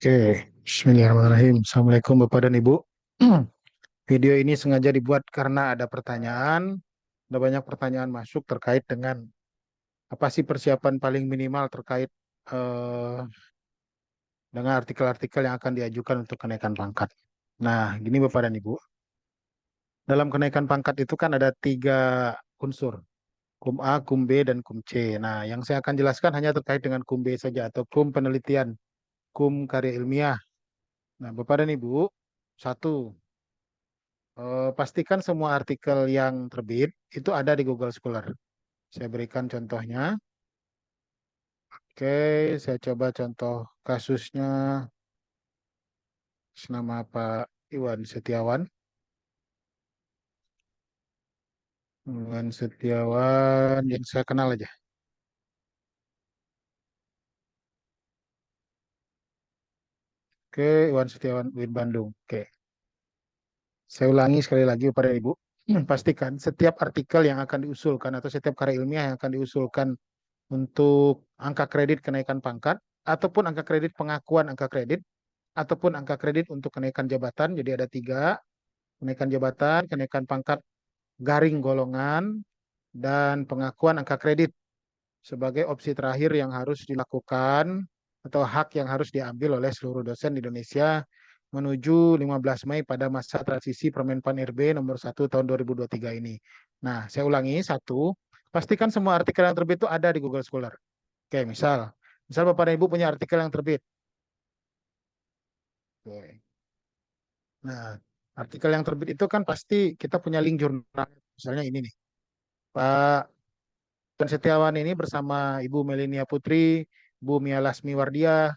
Oke, Bismillahirrahmanirrahim. Assalamualaikum Bapak dan Ibu. Video ini sengaja dibuat karena ada banyak pertanyaan masuk terkait dengan apa sih persiapan paling minimal terkait eh, dengan artikel-artikel yang akan diajukan untuk kenaikan pangkat. Nah, gini Bapak dan Ibu, dalam kenaikan pangkat itu kan ada tiga unsur, kum A, kum B, dan kum C. Nah, yang saya akan jelaskan hanya terkait dengan kum B saja atau kum penelitian, kum karya ilmiah. Nah, Bapak dan Ibu, satu, pastikan semua artikel yang terbit itu ada di Google Scholar. Saya berikan contohnya. Oke, saya coba contoh kasusnya nama Pak Iwan Setiawan. Iwan Setiawan yang saya kenal aja. Oke, Iwan Setiawan UIN Bandung. Oke, saya ulangi sekali lagi kepada Ibu. Pastikan setiap artikel yang akan diusulkan atau setiap karya ilmiah yang akan diusulkan untuk angka kredit kenaikan pangkat ataupun angka kredit pengakuan angka kredit ataupun angka kredit untuk kenaikan jabatan. Jadi ada tiga, kenaikan jabatan, kenaikan pangkat garing golongan, dan pengakuan angka kredit sebagai opsi terakhir yang harus dilakukan atau hak yang harus diambil oleh seluruh dosen di Indonesia menuju 15 Mei pada masa transisi Permenpan RB nomor 1 tahun 2023 ini. Nah, saya ulangi, satu, pastikan semua artikel yang terbit itu ada di Google Scholar. Oke, misal Bapak dan Ibu punya artikel yang terbit. Oke. Nah, artikel yang terbit itu kan pasti kita punya link jurnal. Misalnya ini nih, Pak Tuan Setiawan ini bersama Ibu Melinia Putri, Bu Mia Lasmi Wardia,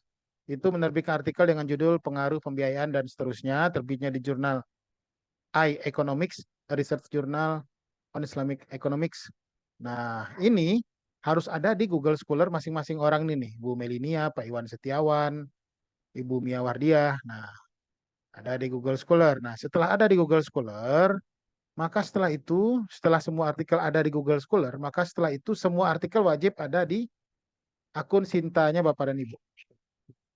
itu menerbitkan artikel dengan judul Pengaruh Pembiayaan dan seterusnya, terbitnya di jurnal iEconomics, Research Journal on Islamic Economics. Nah, ini harus ada di Google Scholar masing-masing orang ini nih, Bu Melinia, Pak Iwan Setiawan, Ibu Mia Wardia. Nah, ada di Google Scholar. Nah, setelah ada di Google Scholar, maka setelah itu, setelah semua artikel ada di Google Scholar, maka setelah itu semua artikel wajib ada di akun Sintanya Bapak dan Ibu.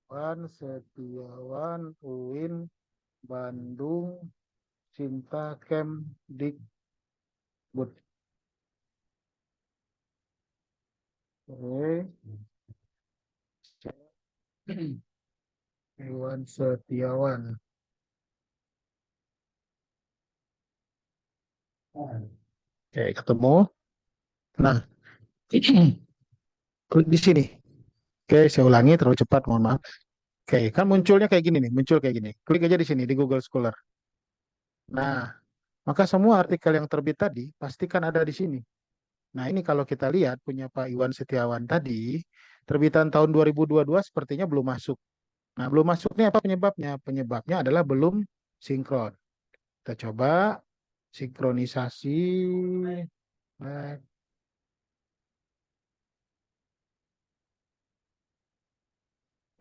Wan Setiawan UIN Bandung Sinta Kemdikbud. Oke. Iwan Setiawan. Oke, ketemu. Nah, klik di sini. Oke, saya ulangi terlalu cepat, mohon maaf. Oke, kan munculnya kayak gini nih, muncul kayak gini. Klik aja di sini di Google Scholar. Nah, maka semua artikel yang terbit tadi pastikan ada di sini. Nah, ini kalau kita lihat punya Pak Iwan Setiawan tadi, terbitan tahun 2022 sepertinya belum masuk. Nah, belum masuknya apa penyebabnya? Penyebabnya adalah belum sinkron. Kita coba sinkronisasi. Nah,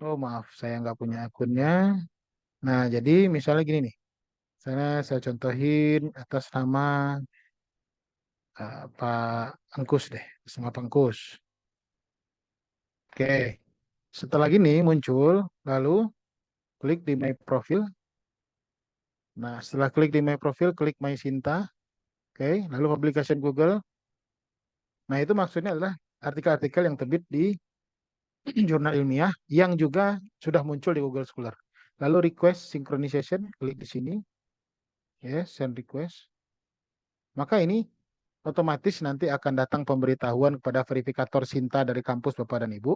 oh maaf, saya nggak punya akunnya. Nah, jadi misalnya gini nih. Saya contohin atas nama Pak Angkus deh, sama Pak Angkus. Oke, setelah gini muncul, lalu klik di My Profile. Nah, setelah klik di My Profile, klik My Sinta. Oke, lalu Publication Google. Nah, itu maksudnya adalah artikel-artikel yang terbit di jurnal ilmiah yang juga sudah muncul di Google Scholar. Lalu request synchronization, klik di sini. Yes, send request. Maka ini otomatis nanti akan datang pemberitahuan kepada verifikator Sinta dari kampus Bapak dan Ibu.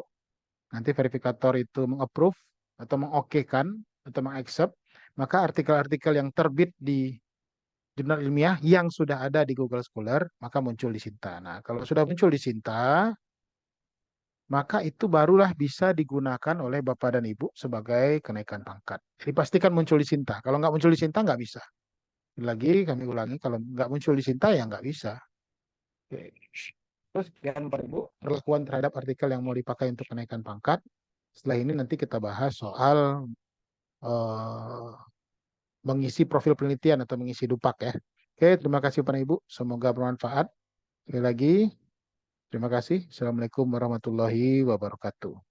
Nanti verifikator itu mengapprove atau mengokekan atau mengaccept, maka artikel-artikel yang terbit di jurnal ilmiah yang sudah ada di Google Scholar, maka muncul di Sinta. Nah, kalau sudah muncul di Sinta, maka itu barulah bisa digunakan oleh Bapak dan Ibu sebagai kenaikan pangkat. Jadi pastikan muncul di Sinta. Kalau nggak muncul di Sinta, nggak bisa. Lagi kami ulangi, kalau nggak muncul di Sinta, ya nggak bisa. Oke. Terus yang Bapak Ibu, perlakuan terhadap artikel yang mau dipakai untuk kenaikan pangkat. Setelah ini nanti kita bahas soal eh, mengisi profil penelitian atau mengisi dupak ya. Oke, terima kasih Pak Ibu. Semoga bermanfaat. Sekali lagi, terima kasih. Assalamualaikum warahmatullahi wabarakatuh.